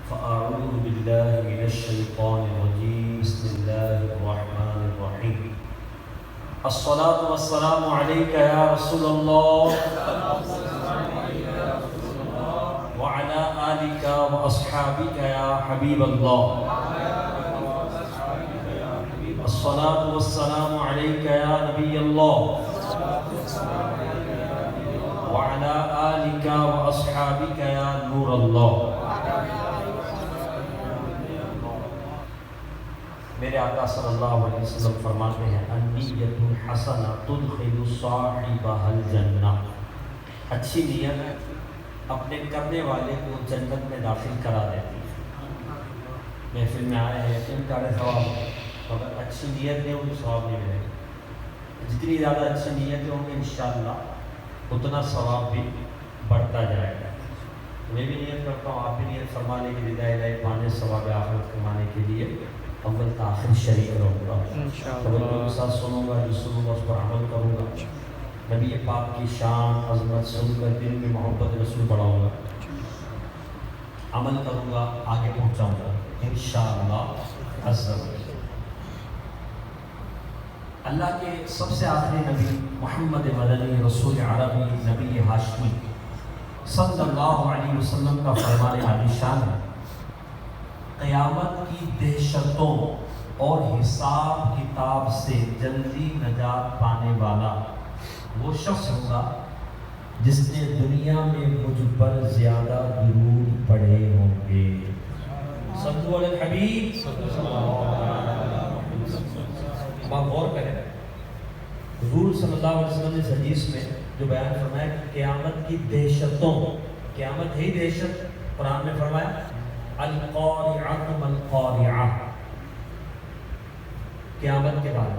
فأعوذ بالله من الشيطان الرجيم بسم الله الرحمن الرحيم الصلاة والسلام عليك يا رسول الله وعلى آلك وأصحابك يا حبيب الله الصلاة والسلام عليك يا نبي الله وعلى آلك وأصحابك يا نور الله. میرے آقا صلی اللہ علیہ وسلم فرماتے ہیں النیت الحسنہ تدخل صاحبها الجنہ. اچھی نیت اپنے کرنے والے کو جنت میں داخل کرا دیتی ہے. محفل میں آئے ہیں ان کا ثواب، اگر اچھی نیت ہے ان کو ثواب نہیں ملے گا. جتنی زیادہ اچھی نیتیں ہوں گی انشاءاللہ اتنا ثواب بھی بڑھتا جائے گا. میں بھی نیت کرتا ہوں، آپ بھی نیت فرما لیں کہ رضا الہی پانے، ثواب آخرت کمانے کے لیے اول تاخیر شریک رہوں گا، توجہ کے ساتھ سنوں گا، جو سنوں گا اس پر عمل کروں گا، نبی پاک کی شان عظمت سن کر دل میں محبت رسول بڑھاؤں گا، عمل کروں گا، آگے پہنچاؤں گا انشاءاللہ عز و جل. اللہ کے سب سے آخری نبی محمد مدنی رسول عربی نبی ہاشمی صلی اللہ علیہ وسلم کا فرمان عالی شان ہے قیامت کی دہشتوں اور حساب کتاب سے جلدی نجات پانے والا وہ شخص ہوگا جس نے دنیا میں مجھ پر زیادہ درود پڑھے ہوں گے. صلو علی الحبیب صلی اللہ علیہ وسلم. آپ غور کریں، حضور صلی اللہ علیہ وسلم نے اس حدیث میں جو بیان فرمایا کہ قیامت کی دہشتوں، قیامت ہے دہشت، قرآن میں فرمایا القارعۃ ما القارعۃ. قیامت کے بعد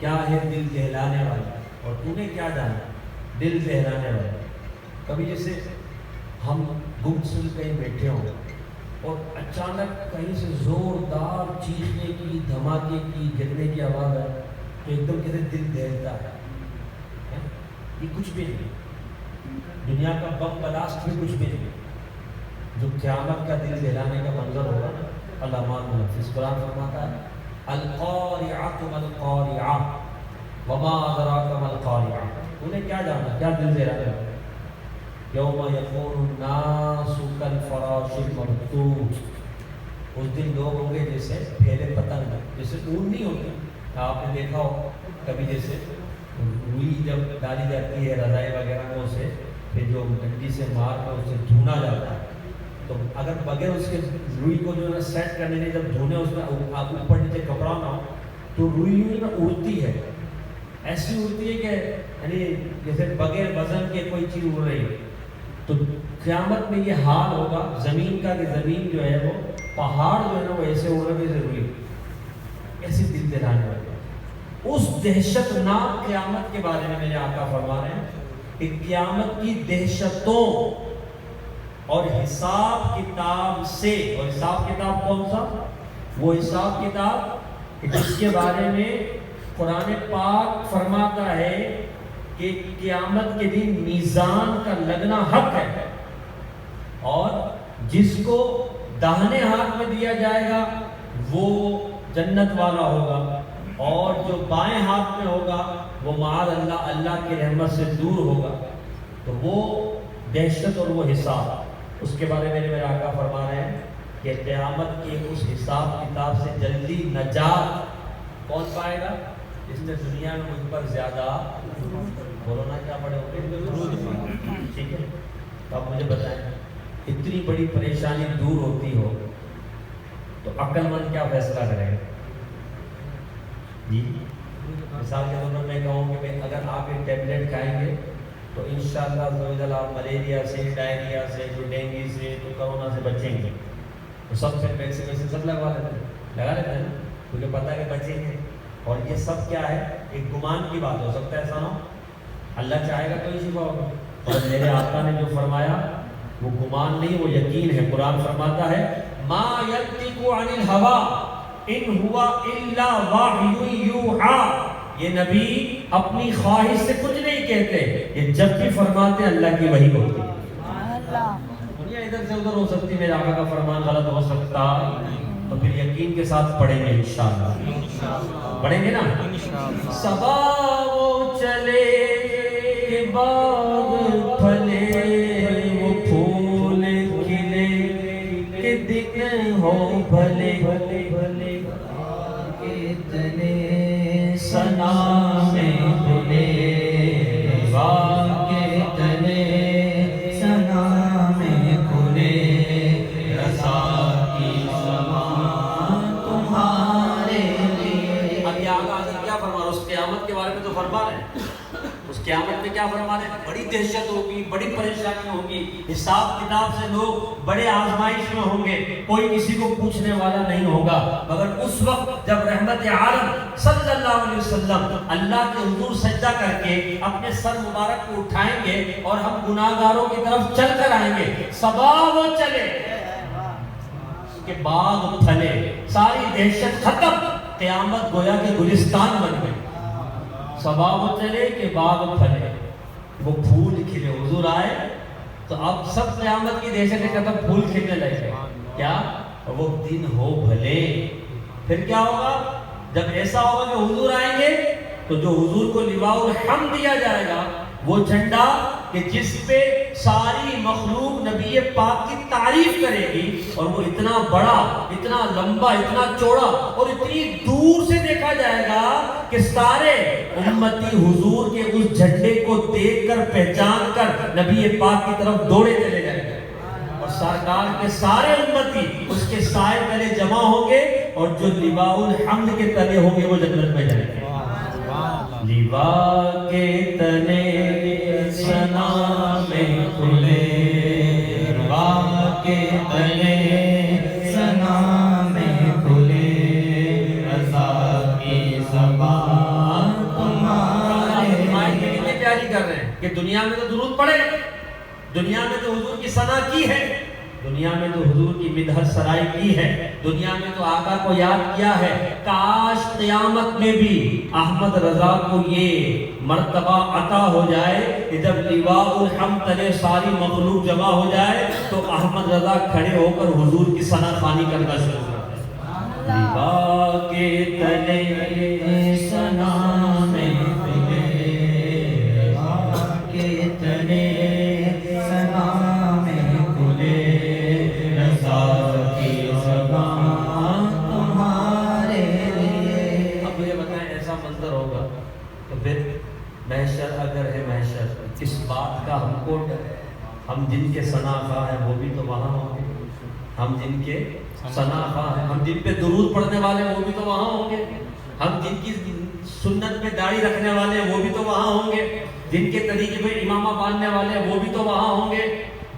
کیا ہے؟ دل دہلانے والا. اور تو نے کیا جانا؟ دل دہلانے والا. کبھی جیسے ہم گم سن کہیں بیٹھے ہوں اور اچانک کہیں سے زوردار چیخنے کی، دھماکے کی، گرنے کی آواز ہے تو ایک دم کہتے دل دہلتا ہے. یہ کچھ بھی نہیں، دنیا کا بم بلاسٹ بھی کچھ بھی نہیں. جو قیامت کا دل دہلانے کا منظر ہوگا نا، علامات منفذ قرآن فرماتا ہے القارعۃ ما القارعۃ وما ادراک ما القارعۃ. انہیں کیا جانا، کیا دل دہلانے والا؟ یوم یکون الناس کالفراش المبثوث. اس دن لوگ ہوں گے جیسے پھیلے پتنگ، جیسے اون نہیں ہوتی. آپ نے دیکھا ہو کبھی جیسے روئی جب ڈالی جاتی ہے رضائی وغیرہ میں، اسے پھر جو ڈنڈی سے مار کر اسے دھونا جاتا ہے، تو اگر بغیر اس کے روئی کو جو ہے سیٹ کرنے کے جب دھونے اس میں آپ اوپر نیچے کپڑا نہ ہو تو روئی نا اڑتی ہے، ایسی اڑتی ہے کہ یعنی جیسے بغیر وزن کے کوئی چیز اڑ رہی ہے. تو قیامت میں یہ حال ہوگا زمین کا کہ زمین جو ہے وہ پہاڑ جو ہے نا وہ ایسے اڑ رہے ضروری، ایسی دل دہلانے والی. اس دہشت ناک قیامت کے بارے میں میرے آقا فرما رہے ہیں کہ قیامت کی دہشتوں اور حساب کتاب سے. اور حساب کتاب کون سا؟ وہ حساب کتاب جس کے بارے میں قرآن پاک فرماتا ہے کہ قیامت کے دن میزان کا لگنا حق ہے، اور جس کو داہنے ہاتھ میں دیا جائے گا وہ جنت والا ہوگا، اور جو بائیں ہاتھ میں ہوگا وہ معاذ اللہ اللہ کی رحمت سے دور ہوگا. تو وہ دہشت اور وہ حساب، اس کے بارے میں میرے آقا فرما رہے ہیں کہ قیامت کے اس حساب کتاب سے جلدی نجات کون پائے گا؟ جس نے دنیا میں مجھ پر زیادہ بولنا کیا پڑے ہوگے، ٹھیک ہے. تو آپ مجھے بتائیں، اتنی بڑی پریشانی دور ہوتی ہو تو عقل مند کیا فیصلہ کرے گا؟ جی مثال کے طور پر میں کہوں کہ اگر آپ ایک ٹیبلٹ کھائیں گے تو انشاءاللہ آپ ملیریا سے، ڈائریا سے، جو ڈینگی سے، تو کرونا سے بچیں گے. تو سب سے ویکسینیشن سب لگا لیتے ہیں نا، کیونکہ پتہ ہے کہ بچیں گے. اور یہ سب کیا ہے؟ ایک گمان کی بات. ہو سکتا ہے ایسا نہ ہو، اللہ چاہے گا تو ہی شفا ہوگا. اور میرے آقا نے جو فرمایا وہ گمان نہیں، وہ یقین ہے. قرآن فرماتا ہے ما ینطق عن الہویٰ ان ہوا الا وحی یوحیٰ. یہ نبی اپنی خواہش سے کچھ نہیں کہتے، یہ جب بھی فرماتے اللہ کی وحی ہوتی ہے. ادھر سے ادھر ہو سکتی، میرے آقا کا فرمان غلط ہو سکتا، تو پھر یقین کے ساتھ پڑھیں گے انشاءاللہ، پڑھیں گے نا. صبا وہ چلے کہ باغ پھلے، وہ پھول کھلے کہ دن ہو بھلے، کے تنے سنا میں کھلے، باغ کے تنے سنا میں کھلے، رضا کی سما تمہارے لیے. اب یہ آگا حضرت کیا فرما رہے ہیں؟ اس قیامت کے بارے میں تو فرما رہے ہیں. اس قیامت میں کیا فرما رہے ہیں؟ بڑی دہشت ہوگی، بڑی پریشانی ہوگی، حساب کتاب سے لوگ بڑے آزمائش میں ہوں گے، کوئی کسی کو پوچھنے والا نہیں ہوگا. مگر اس وقت جب رحمت عالم صلی اللہ علیہ وسلم اللہ کے حضور سجدہ کر کے اپنے سر مبارک کو اٹھائیں گے اور ہم گناہگاروں کی طرف چل کر آئیں گے، صبا وہ چلے کہ باغ پھلے، ساری دہشت ختم، قیامت گویا کہ گلستان بن گئی. صبا وہ چلے کہ باغ پھلے، وہ پھول کھلے. حضور آئے تو اب سب قیامت کی دہشت ختم، پھول کھلنے لگے. کیا وہ دن ہو بھلے. پھر کیا ہوگا؟ جب ایسا ہوگا کہ حضور آئیں گے تو جو حضور کو لواء الحمد دیا جائے گا، وہ جھنڈا کہ جس پہ ساری مخلوق نبی پاک کی تعریف کرے گی، اور وہ اتنا بڑا، اتنا لمبا، اتنا چوڑا اور اتنی دور سے دیکھا جائے گا کہ سارے امتی حضور کے اس جھنڈے کو دیکھ کر، پہچان کر نبی پاک کی طرف دوڑے چلے جائیں گے، اور سرکار کے سارے امتی اس کے سائے تلے جمع ہوں گے، اور جو لواء الحمد کے تلے ہوں گے وہ جنت میں جائیں گے. لواء کے تلے سنا میں کھلے، لواء کے تلے سنا میں کھلے، رضا کی زبان تمہارے. کتنی پیاری کر رہے ہیں کہ دنیا میں تو درود پڑھے، دنیا میں تو حضور کی ثنا کی ہے، دنیا میں تو حضور کی مدحت سرائی کی ہے، دنیا میں تو آقا کو یاد کیا ہے. کاش قیامت میں بھی احمد رضا کو یہ مرتبہ عطا ہو جائے کہ جب لواء الحمد تلے ساری مخلوق جمع ہو جائے تو احمد رضا کھڑے ہو کر حضور کی ثنا خوانی کرنا شروع کر دیں. لواء کے تلے ثنا میں کھلے، لواء کے تلے ثنا میں کھلے، رضا کی زبان تمہارے لیے. اب مجھے بتائیں ایسا منظر ہوگا تو پھر محشر اگر ہے محشر، اس بات کا ہم کو ڈر ہے. ہم جن کے ثنا خواہ ہیں وہ بھی تو وہاں ہوں گے، ہم جن کے ثنا خواہ ہیں، ہم جن پہ درود پڑھنے والے وہ بھی تو وہاں ہوں گے، ہم جن کی سنت میں داڑھی رکھنے والے وہ بھی تو وہاں ہوں گے، جن کے طریقے پہ امامہ باندھنے والے وہ بھی تو وہاں ہوں گے،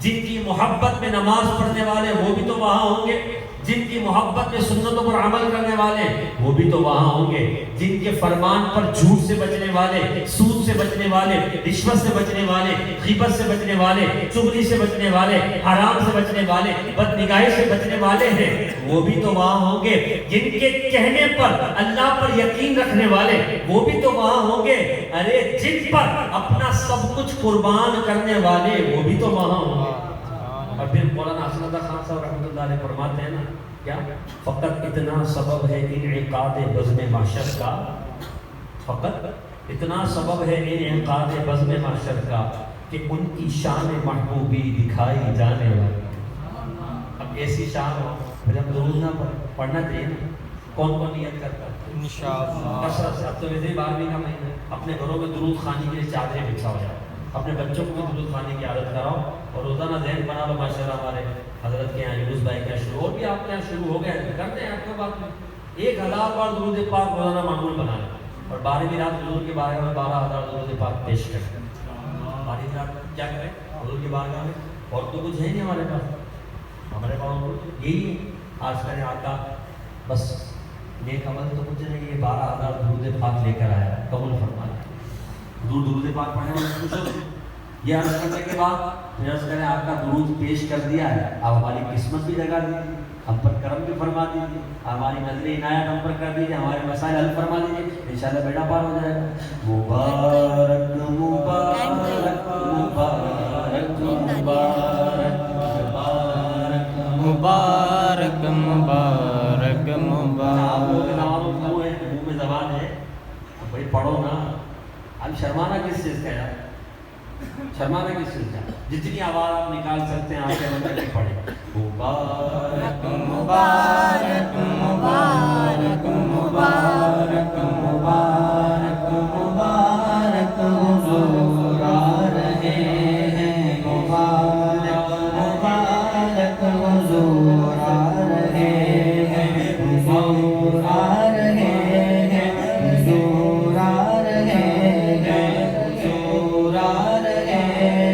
جن کی محبت میں نماز پڑھنے والے وہ بھی تو وہاں ہوں گے، جن کی محبت میں سنتوں پر عمل کرنے والے وہ بھی تو وہاں ہوں گے، جن کے فرمان پر جھوٹ سے بچنے والے، سود سے بچنے والے، رشوت سے بچنے والے، غیبت سے بچنے والے، چغلی سے بچنے والے، حرام سے بچنے والے، بدنگاہی سے بچنے والے ہیں، وہ بھی تو وہاں ہوں گے، جن کے کہنے پر اللہ پر یقین رکھنے والے وہ بھی تو وہاں ہوں گے، ارے جن پر اپنا سب کچھ قربان کرنے والے وہ بھی تو وہاں ہوں گے. اور پھر مولانا حسن اللہ خان صاحب رحمۃ اللہ علیہ فرماتے ہیں نا کیا، فقط اتنا سبب ہے انعقاد بزم محشر کا، فقط اتنا سبب ہے انعقاد بزم محشر کا کہ ان کی شان محبوبی دکھائی جانے والی. اب ایسی شان ہو پھر ہم درود نہ پڑھنا چاہیے نا. کون کون نیت کرتا ہے انشاءاللہ کثرت سے؟ اب تو ویسے 12ویں کا مہینہ ہے، اپنے گھروں میں درود خوانی کے لیے چادریں بچھاؤ جائے، اپنے بچوں کو بھی درود خوانی کی عادت کراؤ، اور روزانہ ذہن بنا لو. ماشاءاللہ ہمارے حضرت کے یہاں یونس بھائی کا شروع، اور بھی آپ کے یہاں شروع ہو گیا ہے، کرتے ہیں آپ کے بات میں 1000 بار درود پاک روزانہ معمول بنا لیں، اور 12ویں رات حضور کے بارے میں 12000 درود پاک پیش کریں. 12ویں رات کیا کریں حضور کے بارگاہ میں؟ اور تو کچھ ہے نہیں ہمارے پاس، ہمارے پاس یہی ہے آج کا آقا بس نیک عمل تو کچھ نہیں، یہ 12000 درود پاک لے کر آیا، قبول فرمائے. حضور درود پاک پڑھنے والے کچھ یہ عرض کرنے کے بعد پھر عرض کریں آپ کا درود پیش کر دیا ہے، آپ ہماری قسمت بھی جگا دیجیے، ہم پر کرم بھی فرما دیجیے، ہماری نظر عنایت ہم پر کر دیجیے، ہمارے مسائل حل فرما دیجیے، انشاءاللہ بیڑا پار ہو جائے گا. مبارک مبارک مبارک مبارک مبارک مبارک مبارک آپ لوگ کے مبارک. منہ ہے، منہ میں زبان ہے، بھائی پڑھو نا. اب شرمانا کس چیز کا یار؟ شرمانا کس چیز کا؟ جتنی آواز آپ نکال سکتے ہیں آپ کے مطلب کی پڑھیں. مبارک مبارک مبارک مبارک مبارک مبارک حضور آ رہے ہیں. مبارک مبارک حضور آ رہے ہیں. حضور آ رہے ہیں. حضور آ رہے ہیں. حضور آ رہے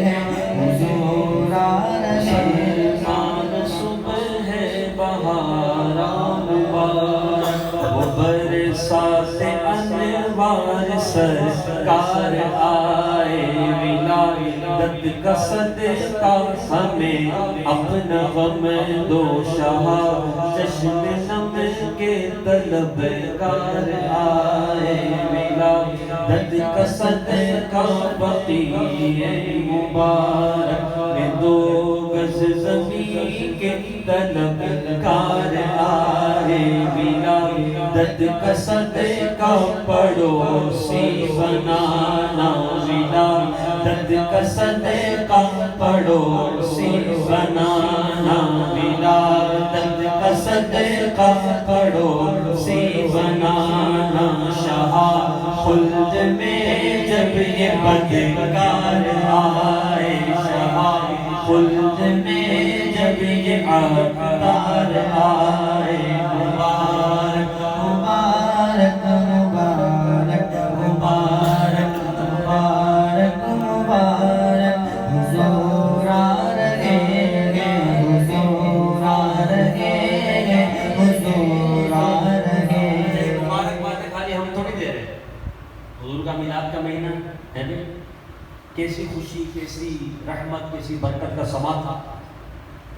ہیں. حضور آ رہے ہیں. سلمان صبح ہے بہاران مبارک، وہ برسات انوار سرکار آئے. ولادت کا صدقہ ہمیں اپنا غم دو شہا، چشم نم کے طلبکار آئے. ولادت کا صدقہ بقی مبارک میں دو گز زمین کے طلبکار آئے. ولادت کا صدقہ پڑوسی بنانا. ولادت کا صدقہ پڑوسی بنانا. ولادت کا صدقہ پڑوسی بنانا. شہا خلد میں جب یہ بدکار آئے. شہا خلد میں جب یہ عطار آئے. مبارک مبارک مبارک مبارک مبارک مبارک حضور آ رہے ہیں. حضور آ رہے ہیں. حضور آ رہے ہیں. مبارک باتیں خالی ہم تھوڑی دے رہے ہیں. حضور کا میلاد کا مہینہ ہے نا، کیسی خوشی، کیسی رحمت، کیسی برکت کا سما تھا.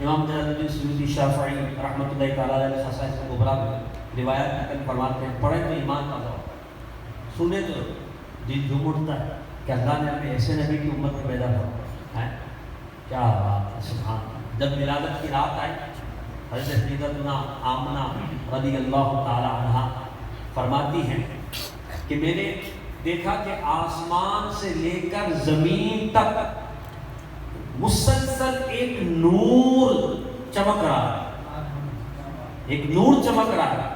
امام جلال الدین سیوطی شافعی رحمۃ اللہ تعالیٰ علیہ خصائص کبریٰ میں روایت نقل فرماتے ہیں، پڑھیں تو ایمان تازہ ہو، سنے تو دل جھوم اٹھتا ہے کہ اللہ نے ہمیں ایسے نبی کی امت میں پیدا کیا ہے. کیا بات ہے، سبحان اللہ. جب ولادت کی رات آئی، حضرت سیدتنا آمنہ رضی اللہ تعالی عنہا فرماتی ہیں کہ میں نے دیکھا کہ آسمان سے لے کر زمین تک مسلسل ایک نور چمک رہا ہے. ایک نور چمک رہا ہے.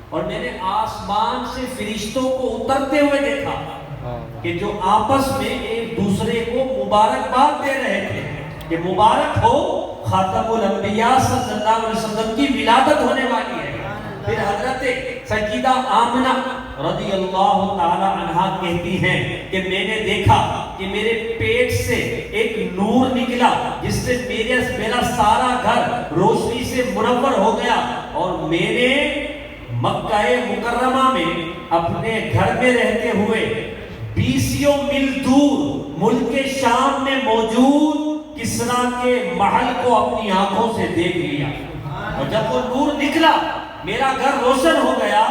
اور میں نے آسمان سے فرشتوں کو اترتے ہوئے دیکھا کہ جو آپس میں ایک دوسرے کو مبارکباد دے رہے تھے کہ مبارک ہو، خاتم الانبیاء صلی اللہ علیہ وسلم کی ولادت ہونے والی ہے. پھر حضرت سیدہ آمنہ رضی اللہ تعالی عنہا کہتی ہیں کہ میں نے دیکھا کہ میرے پیٹ سے ایک نور نکلا جس سے میرا سارا گھر روشنی سے منور ہو گیا. اور میں نے مکہ مکرمہ میں اپنے گھر میں رہتے ہوئے 20 میل دور ملک شام میں موجود کسریٰ کے محل کو اپنی آنکھوں سے دیکھ لیا. اور جب وہ نور نکلا میرا گھر روشن ہو گیا.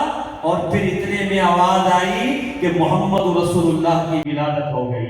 اور پھر اتنے میں آواز آئی کہ محمد رسول اللہ کی ولادت ہو گئی.